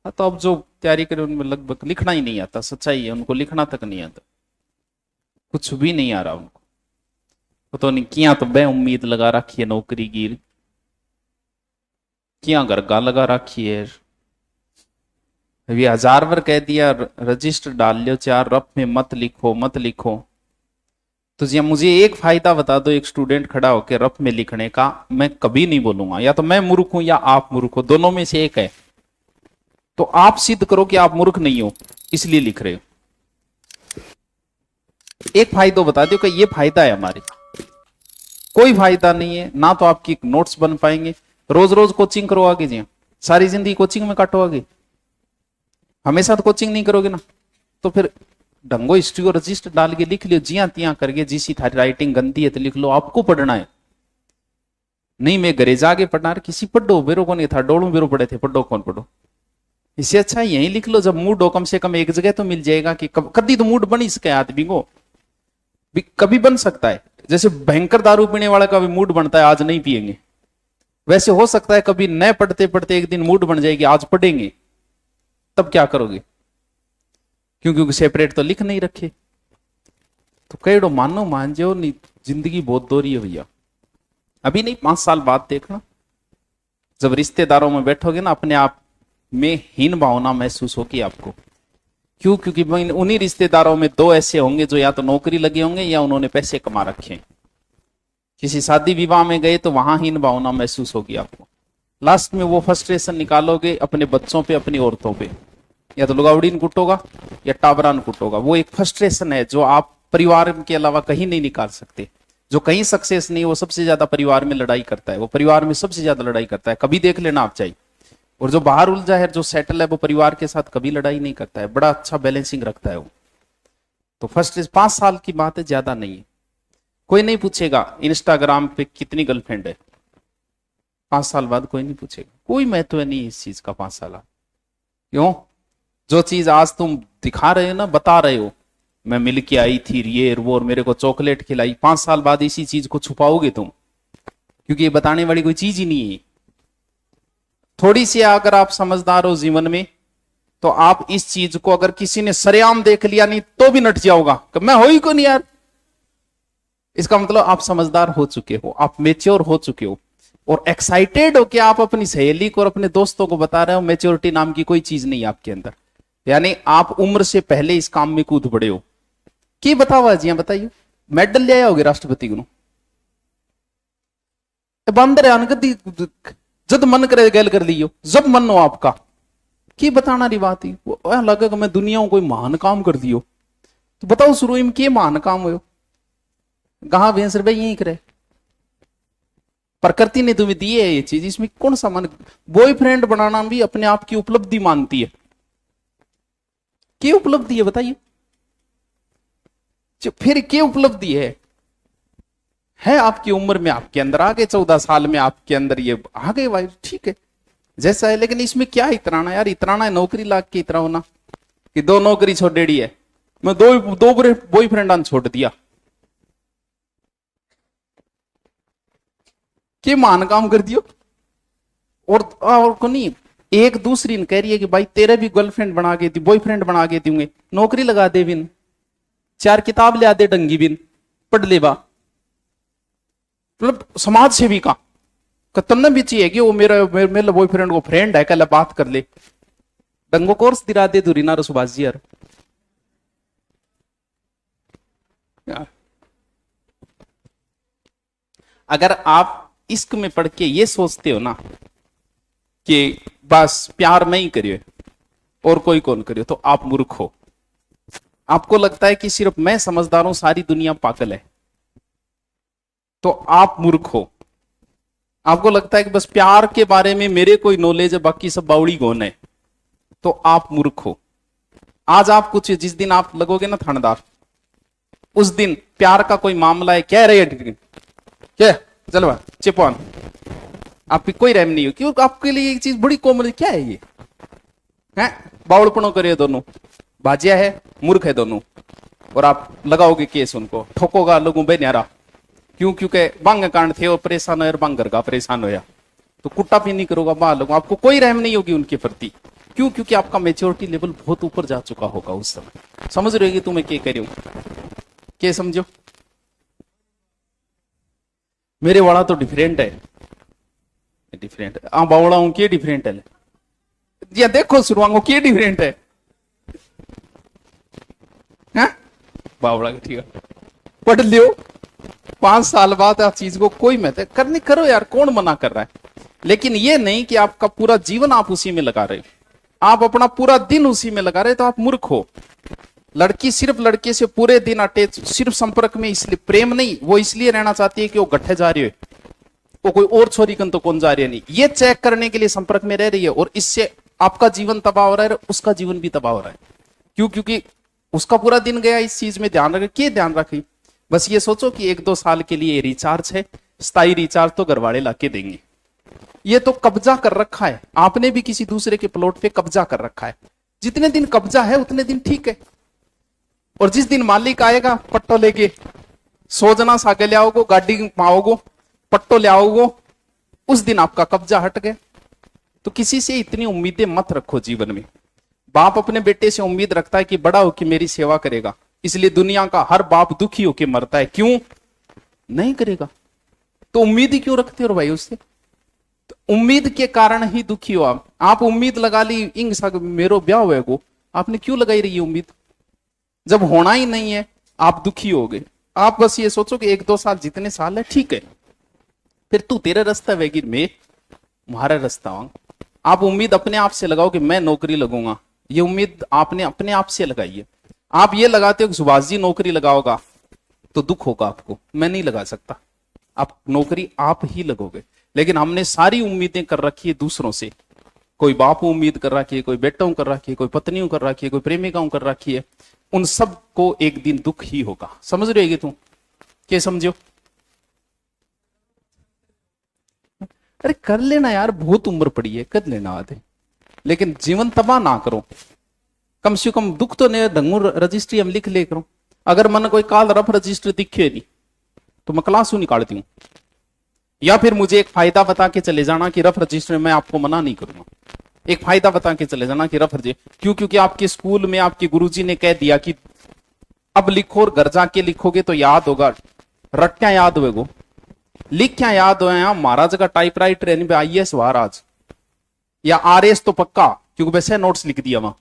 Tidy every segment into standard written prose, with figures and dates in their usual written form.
हाँ, तो अब जो तैयारी करे उनमें लगभग लिखना ही नहीं आता, सच्चाई है, उनको लिखना तक नहीं आता, कुछ भी नहीं आ रहा उनको। तो नहीं किया तो बे उम्मीद लगा रखी है नौकरी की, किया गरगा लगा रखी है। अभी 1000 बार कह दिया रजिस्टर डाल लियो, चार रफ में मत लिखो मत लिखो। तो जी मुझे एक फायदा बता दो, एक स्टूडेंट खड़ा होकर रफ में लिखने का, मैं कभी नहीं बोलूंगा या तो मैं मूर्ख हूं या आप मूर्ख हो, दोनों में से एक है। तो आप सिद्ध करो कि आप मूर्ख नहीं हो इसलिए लिख रहे हो। एक फायदा बता दो कि ये फायदा है हमारे, कोई फायदा नहीं है ना, तो आपकी नोट्स बन पाएंगे। रोज रोज कोचिंग करवाओगे जी, सारी जिंदगी कोचिंग में काटोगे, हमेशा तो कोचिंग नहीं करोगे ना। तो फिर ढंगो हिस्ट्री और रजिस्टर डाल के लिख लियो, जिया तिया करके, जिसी थारी राइटिंग गंदी है तो लिख लो, आपको पढ़ना है। नहीं मैं घरे जाके पढ़ना, किसी पढ़ो बेरो कौन था, डोलू बेरो पढ़े थे, पढ़ो कौन पढ़ो। इससे अच्छा यही लिख लो, जब मूड हो कम से कम एक जगह तो मिल जाएगा कि कभी तो मूड बन ही सके आदमी को, कभी बन सकता है। जैसे भयंकर दारू पीने वाला का भी मूड बनता है आज नहीं पिएंगे, वैसे हो सकता है कभी न पढ़ते पढ़ते एक दिन मूड बन जाएगी आज पढ़ेंगे, तब क्या करोगे? क्योंकि सेपरेट तो लिख नहीं रखे। तो कईड़ो मानो मान जाओ नहीं, जिंदगी बहुत दोहरी है भैया। अभी नहीं 5 साल बाद देखना, जब रिश्तेदारों में बैठोगे ना, अपने आप में हीन भावना महसूस होगी आपको। क्यों? क्योंकि उन्हीं रिश्तेदारों में 2 ऐसे होंगे जो या तो नौकरी लगे होंगे या उन्होंने पैसे कमा रखे। किसी शादी विवाह में गए तो वहां हीन भावना महसूस होगी आपको। लास्ट में वो फ्रस्ट्रेशन निकालोगे अपने बच्चों पे, अपनी औरतों पे, या तो लुगावड़ीन कुटोगा या टाबरान कुटोगा। वो एक फ्रस्ट्रेशन है जो आप परिवार के अलावा कहीं नहीं निकाल सकते। जो कहीं सक्सेस नहीं, वो सबसे ज्यादा परिवार में लड़ाई करता है, वो परिवार में सबसे ज्यादा लड़ाई करता है, कभी देख लेना आप चाहिए। और जो बाहर उलझा है, जो सेटल है, वो परिवार के साथ कभी लड़ाई नहीं करता है, बड़ा अच्छा बैलेंसिंग रखता है वो। तो फर्स्ट 5 साल की बात है, ज्यादा नहीं है। कोई नहीं पूछेगा इंस्टाग्राम पे कितनी गर्लफ्रेंड है, 5 साल बाद कोई नहीं पूछेगा, कोई महत्व नहीं इस चीज का 5 साल। क्यों? जो चीज आज तुम दिखा रहे हो ना, बता रहे हो, मैं मिल के आई थी ये वो और मेरे को चॉकलेट खिलाई, 5 साल बाद इसी चीज को छुपाओगे तुम, क्योंकि ये बताने वाली कोई चीज ही नहीं है। थोड़ी सी अगर आप समझदार हो जीवन में, तो आप इस चीज को अगर किसी ने सरेआम देख लिया नहीं तो भी नट जाओगा कि मैं हो ही को नहीं यार। इसका मतलब आप समझदार हो चुके हो, आप मेच्योर हो चुके हो, और एक्साइटेड हो कि आप अपनी सहेली को और अपने दोस्तों को बता रहे हो मेच्योरिटी नाम की कोई चीज नहीं आपके अंदर। यानी आप उम्र से पहले इस काम में कूद पड़े हो। की बतावा जी, बताइए, मेडल ले आए होगे राष्ट्रपति को, बंदर जब मन करे गैल कर लियो, जब मन हो आपका, की बताना रही बात ही लगे कि मैं दुनिया को कोई महान काम कर दियो। तो बताओ शुरू में के महान काम हो, कहां भैंस भाई यही करे, प्रकृति ने तुम्हें दी है ये चीज, इसमें कौन सा मन। बॉयफ्रेंड बनाना भी अपने आप की उपलब्धि मानती है, क्या उपलब्धि है बताइए? फिर क्या उपलब्धि है आपकी उम्र में, आपके अंदर आ गए, 14 साल में आपके अंदर ये आ गए भाई, ठीक है जैसा है। लेकिन इसमें क्या इतराना यार, इतराना है नौकरी लाग के इतरा होना कि 2 नौकरी छोड़ डेड़ी है, मैं दो बॉयफ्रेंड छोड़ दिया, के मान काम कर दियो। और को नहीं, एक दूसरी ने कह रही है कि भाई तेरे भी गर्लफ्रेंड बना के दी, बॉयफ्रेंड बना के दूंगे, नौकरी लगा दे बिन, 4 किताब ले आते डंगी बिन, पढ़ लेवा। मतलब समाज सेवी का तुमने भी चाहिए कि वो मेरे बॉयफ्रेंड को फ्रेंड है, कल बात कर ले, डंगो कोर्स दिरा दे दूरी ना सुभाष जी यार। अगर आप इश्क में पढ़ के ये सोचते हो ना कि बस प्यार मैं ही करिए और कोई कौन करिए, तो आप मूर्ख हो। आपको लगता है कि सिर्फ मैं समझदार हूं, सारी दुनिया पागल है, तो आप मूर्ख हो। आपको लगता है कि बस प्यार के बारे में मेरे कोई नॉलेज है, बाकी सब बावड़ी गौन है, तो आप मूर्ख हो। आज आप कुछ, जिस दिन आप लगोगे ना थानेदार, उस दिन प्यार का कोई मामला है, कह रहे क्या चलो चिपॉन, आपकी कोई रहम नहीं हो, क्यों? आपके लिए एक चीज बड़ी कॉमन, क्या है ये है, बावड़पणों करे दोनों, बाजिया है, मूर्ख है दोनों, और आप लगाओगे केस उनको, ठोकोगा लोगों बे न्यारा। क्यों? क्योंकि बांग कांड थे और परेशान हो, बांगर का परेशान होया, तो कुट्टा भी नहीं करोगा बा लोगों, आपको कोई रहम नहीं होगी उनके प्रति। क्यों? क्योंकि आपका मेच्योरिटी लेवल बहुत ऊपर जा चुका होगा उस समय। समझ रहे हो कि तुम्हें क्या कह रही हूं? क्या समझो? मेरे वाला तो डिफरेंट है, डिफरेंट आ बावड़ा हूं, क्या डिफरेंट है? या देखो सुरवांगो क्या डिफरेंट है, हैं? बावड़ा ठीक है, पढ़ लियो। 5 साल बाद आप चीज को कोई महत्व करनी करो यार, कौन मना कर रहा है? लेकिन ये नहीं कि आपका पूरा जीवन आप उसी में लगा रहे हो, आप अपना पूरा दिन उसी में लगा रहे, तो आप मूर्ख हो। लड़की सिर्फ लड़के से पूरे दिन अटैच, सिर्फ संपर्क में, इसलिए प्रेम नहीं, वो इसलिए रहना चाहती है कि वो गट्ठे जा रही है, वो कोई और छोरी कन तो कौन जा रही है नहीं, ये चेक करने के लिए संपर्क में रह रही है। और इससे आपका जीवन तबाह हो रहा है, उसका जीवन भी तबाह हो रहा है। क्यों? क्योंकि उसका पूरा दिन गया इस चीज में ध्यान रखे। क्या ध्यान रखी? बस ये सोचो कि 1-2 साल के लिए रिचार्ज है, स्थायी रिचार्ज तो घरवाले लाके देंगे। ये तो कब्जा कर रखा है, आपने भी किसी दूसरे के प्लॉट पे कब्जा कर रखा है। जितने दिन कब्जा है उतने दिन ठीक है, और जिस दिन मालिक आएगा पट्टो लेके, सोजना सागे ले आओगो, गाड़ी पाओगो, पट्टो ले आओगो, उस दिन आपका कब्जा हट गया। तो किसी से इतनी उम्मीदें मत रखो जीवन में। बाप अपने बेटे से उम्मीद रखता है कि बड़ा होकर मेरी सेवा करेगा, इसलिए दुनिया का हर बाप दुखी होकर मरता है। क्यों? नहीं करेगा तो उम्मीद ही क्यों रखते हो भाई उससे? तो उम्मीद के कारण ही दुखी हो आप। आप उम्मीद लगा ली इंग सग मेरो ब्याह हुए को, आपने क्यों लगाई रही है उम्मीद? जब होना ही नहीं है आप दुखी हो गए। आप बस ये सोचो कि 1-2 साल जितने साल है ठीक है, फिर तू तेरा रास्ता वेगी, मैं तुम्हारा रास्ता हूं। आप उम्मीद अपने आप से लगाओ कि मैं नौकरी लगूंगा, ये उम्मीद आपने अपने आप से लगाई है। आप ये लगाते हो कि सुभाष जी नौकरी लगाओगा तो दुख होगा आपको, मैं नहीं लगा सकता। आप नौकरी आप ही लगोगे। लेकिन हमने सारी उम्मीदें कर रखी है दूसरों से। कोई बाप उम्मीद कर रखी है, कोई बेटों कर रखी है, कोई पत्नियों कर रखी है, कोई प्रेमिकाओं कर रखी है। उन सब को एक दिन दुख ही होगा। समझ रहेगी तू? क्या समझो? अरे कर लेना यार, बहुत उम्र पड़ी है, कर लेना आधे, लेकिन जीवन तबाह ना करो। कम से कम दुख तो नहीं, ढंगू रजिस्ट्री हम लिख ले करो। अगर मन कोई काल रफ रजिस्टर दिखे नहीं तो मैं क्लास निकालती हूं, या फिर मुझे एक फायदा बता के चले जाना कि रफ रजिस्टर, मैं आपको मना नहीं करूंगा। एक फायदा बता के चले जाना कि रफ रजिस्टर। क्यों? क्योंकि आपके स्कूल में आपके गुरुजी ने कह दिया कि अब लिखो, और घर जाके लिखोगे तो याद होगा। रट्टा याद होगा, लिख क्या याद हो? महाराज का टाइपराइटर यानी IAS महाराज या RS तो पक्का, क्योंकि वैसे नोट्स लिख दिया वहां,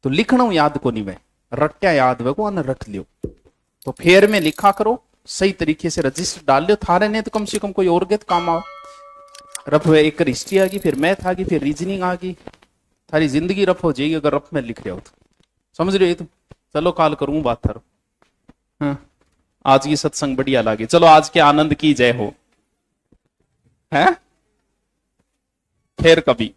तो लिखना याद को नहीं, मैं रट्टा याद वेगो न रख लियो। तो फेर में लिखा करो, सही तरीके से रजिस्टर डाल लियो थारे ने, तो कम से कम कोई और गए तो काम आओ। रफ एक हिस्ट्री आ गई, फिर मैथ आ गई, फिर रीजनिंग आ गई, थारी जिंदगी रफ हो जाएगी अगर रफ में लिख रहे हो तो। समझ रहे हो? तो चलो काल करूं बात थारो। हाँ, आज की सत्संग बढ़िया लगी। चलो आज के आनंद की जय हो, है फिर कभी।